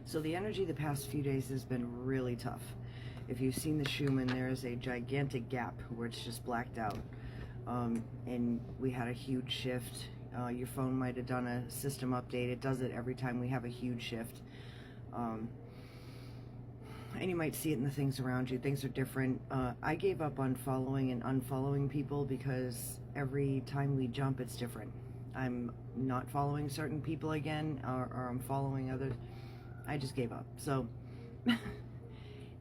So the energy the past few days has been really tough. If you've seen the Schumann, there is a gigantic gap where it's just blacked out. And we had a huge shift. Your phone might have done a system update. It does it every time we have a huge shift. And you might see it in the things around you. Things are different. I gave up on following and unfollowing people because every time we jump, it's different. I'm not following certain people again, or I'm following others. I just gave up. So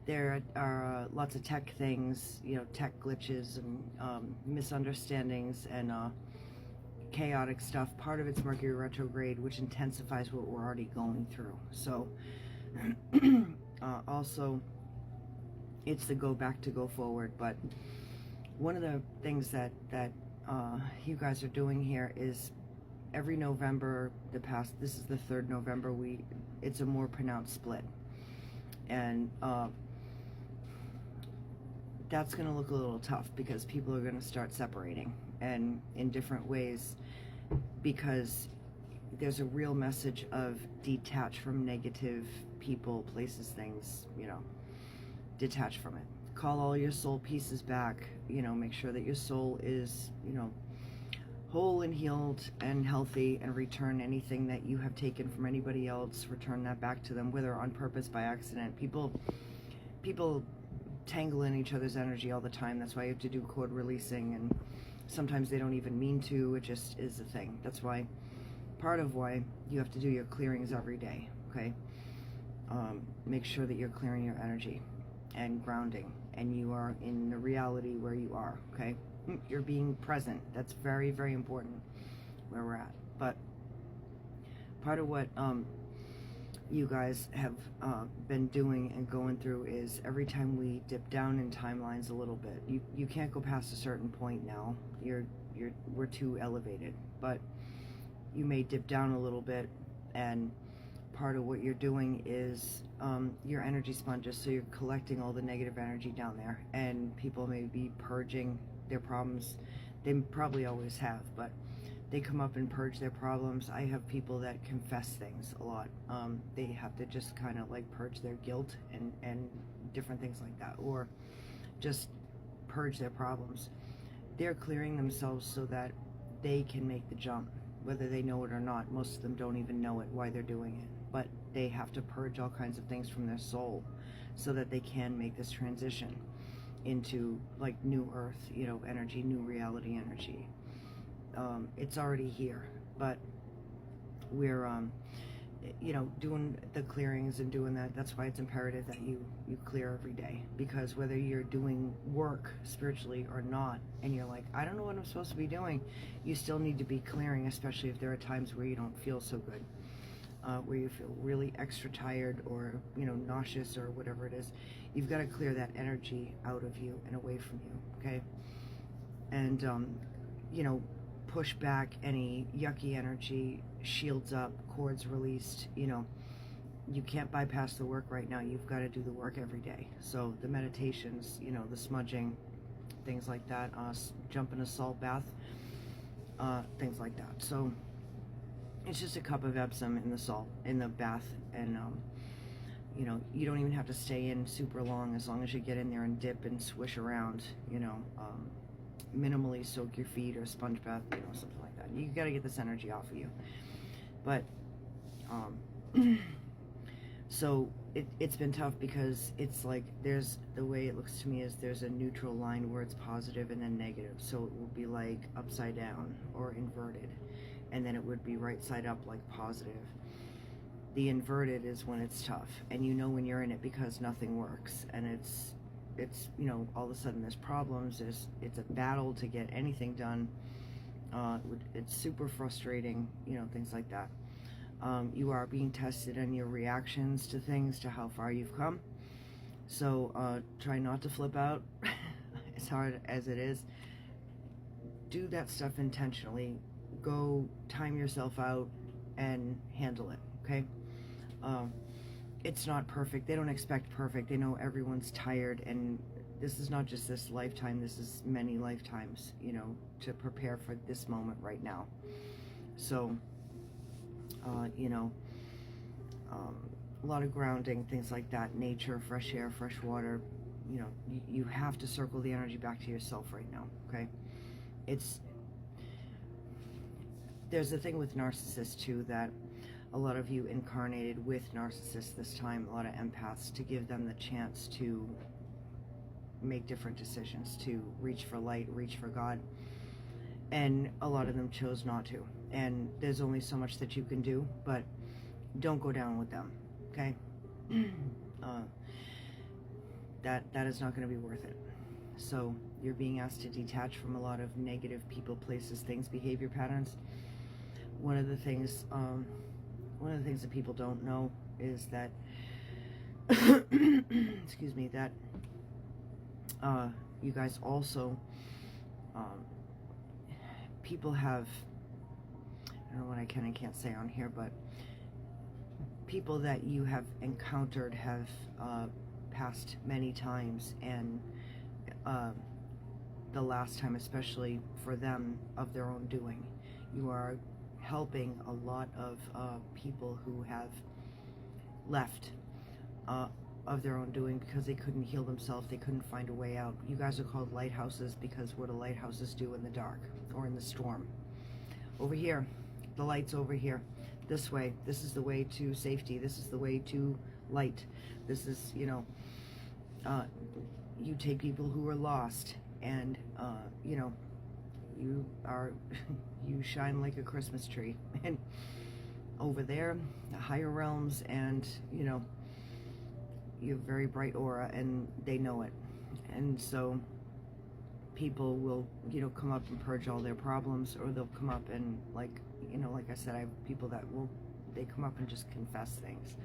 there are lots of tech things, tech glitches and misunderstandings and chaotic stuff. Part of it's Mercury retrograde, which intensifies what we're already going through. So also it's the go back to go forward. But one of the things that you guys are doing here is every November, this is the third November, it's a more pronounced split. And that's going to look a little tough because people are going to start separating and in different ways, because there's a real message of detach from negative people, places, things, detach from it. Call all your soul pieces back, make sure that your soul is, whole and healed and healthy, and return anything that you have taken from anybody else, return that back to them, whether on purpose, by accident. People tangle in each other's energy all the time. That's why you have to do cord releasing, and sometimes they don't even mean to. It just is a thing. That's why, part of why you have to do your clearings every day, okay? Make sure that you're clearing your energy and grounding, and you are in the reality where you are, okay? You're being present. That's very, very important where we're at. But part of what you guys have been doing and going through is every time we dip down in timelines a little bit, you can't go past a certain point now. We're too elevated. But you may dip down a little bit, and part of what you're doing is your energy sponges. So you're collecting all the negative energy down there, and people may be purging their problems. They probably always have, but they come up and purge their problems. I have people that confess things a lot. They have to just kind of like purge their guilt and different things like that, or just purge their problems. They're clearing themselves so that they can make the jump, whether they know it or not. Most of them don't even know it, why they're doing it, but they have to purge all kinds of things from their soul so that they can make this transition into like new earth, energy, new reality energy. It's already here, but we're doing the clearings and doing that. That's why it's imperative that you clear every day, because whether you're doing work spiritually or not, and you're like, I don't know what I'm supposed to be doing, you still need to be clearing, especially if there are times where you don't feel so good, where you feel really extra tired or nauseous or whatever it is. You've got to clear that energy out of you and away from you, okay? And push back any yucky energy, shields up, cords released. You can't bypass the work right now. You've got to do the work every day. So the meditations, the smudging, things like that, jump in a salt bath, things like that. So it's just a cup of Epsom in the salt, in the bath, and you don't even have to stay in super long, as long as you get in there and dip and swish around, minimally soak your feet or sponge bath, something like that. You got to get this energy off of you. But so it's been tough, because it's like the way it looks to me is there's a neutral line where it's positive and then negative. So it will be like upside down or inverted, and then it would be right side up, like positive. The inverted is when it's tough, and when you're in it, because nothing works, and it's all of a sudden there's problems, it's a battle to get anything done. It's super frustrating, things like that. You are being tested on your reactions to things, to how far you've come. So try not to flip out as hard as it is. Do that stuff intentionally. Go time yourself out and handle it, okay? It's not perfect. They don't expect perfect. They know everyone's tired, and this is not just this lifetime. This is many lifetimes, to prepare for this moment right now. So, lot of grounding, things like that, nature, fresh air, fresh water. You know, you have to circle the energy back to yourself right now, okay? There's a thing with narcissists too, that a lot of you incarnated with narcissists this time, a lot of empaths, to give them the chance to make different decisions, to reach for light, reach for God. And a lot of them chose not to. And there's only so much that you can do, but don't go down with them, okay? That is not going to be worth it. So you're being asked to detach from a lot of negative people, places, things, behavior patterns. One of the things that people don't know is that, excuse me, that you guys also, people have, I don't know what I can and can't say on here, but people that you have encountered have passed many times, and the last time, especially for them, of their own doing. You are helping a lot of people who have left of their own doing because they couldn't heal themselves, they couldn't find a way out. You guys are called lighthouses because what do lighthouses do in the dark or in the storm? Over here, the light's over here, this way. This is the way to safety. This is the way to light. This is, you know, you take people who are lost, and you know, you shine like a Christmas tree, and over there, the higher realms, and you know, you have very bright aura, and they know it. And so people will, you know, come up and purge all their problems, or they'll come up and, like, you know, like I said, I have people that will, they come up and just confess things.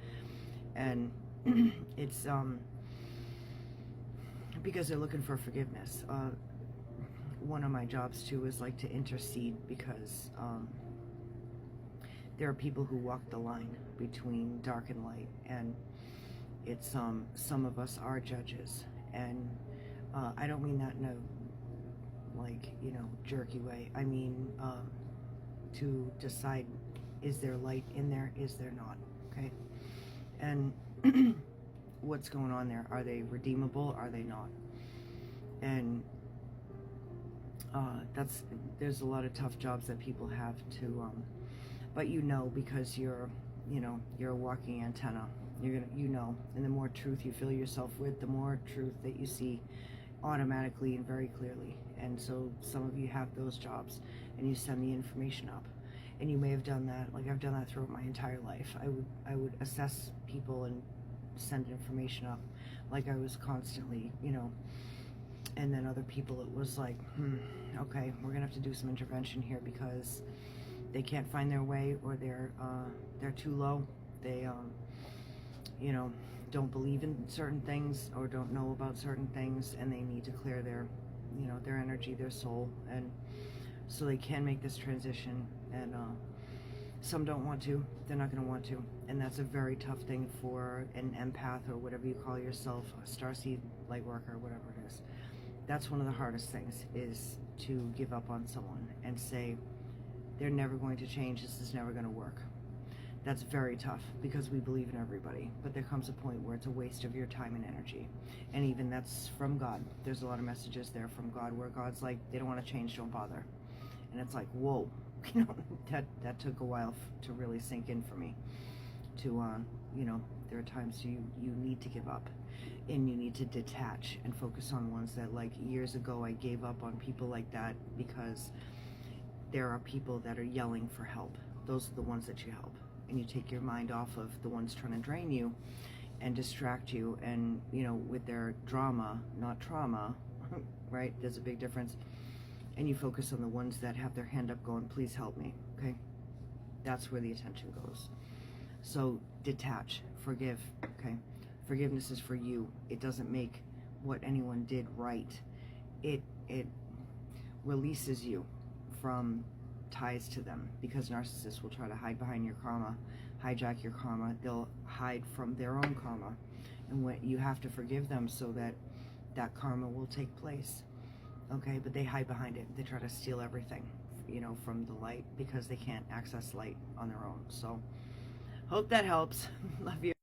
And it's because they're looking for forgiveness. One of my jobs too is like to intercede, because there are people who walk the line between dark and light, and it's some of us are judges, and I don't mean that in a, like, you know, jerky way. I mean to decide, is there light in there, is there not, okay? And what's going on there? Are they redeemable? Are they not? And there's a lot of tough jobs that people have to, but you know, because you're, you know, you're a walking antenna. You're gonna, you know, and the more truth you fill yourself with, the more truth that you see automatically and very clearly. And so some of you have those jobs, and you send the information up. And you may have done that, like I've done that throughout my entire life. I would assess people and send information up, like I was constantly, you know. And then other people, it was like, okay, we're gonna have to do some intervention here because they can't find their way, or they're too low. They you know, don't believe in certain things, or don't know about certain things, and they need to clear their, you know, their energy, their soul, and so they can make this transition. And some don't want to, they're not going to want to, and that's a very tough thing for an empath, or whatever you call yourself, a starseed, light worker, whatever it is. That's one of the hardest things, is to give up on someone and say they're never going to change, this is never going to work. That's very tough, because we believe in everybody, but there comes a point where it's a waste of your time and energy. And even that's from God. There's a lot of messages there from God where God's like, they don't want to change, don't bother. And it's like, whoa, you know, that took a while to really sink in for me. To you know, there are times you need to give up, and you need to detach and focus on ones that, like years ago, I gave up on people like that, because there are people that are yelling for help. Those are the ones that you help. And you take your mind off of the ones trying to drain you and distract you, and, you know, with their drama, not trauma, right? There's a big difference. And you focus on the ones that have their hand up going, please help me, okay? That's where the attention goes. So detach, forgive, okay? Forgiveness is for you. It doesn't make what anyone did right. It releases you from ties to them, because narcissists will try to hide behind your karma, hijack your karma. They'll hide from their own karma, and when you have to forgive them so that that karma will take place, okay? But they hide behind it. They try to steal everything, you know, from the light, because they can't access light on their own. So hope that helps. Love you.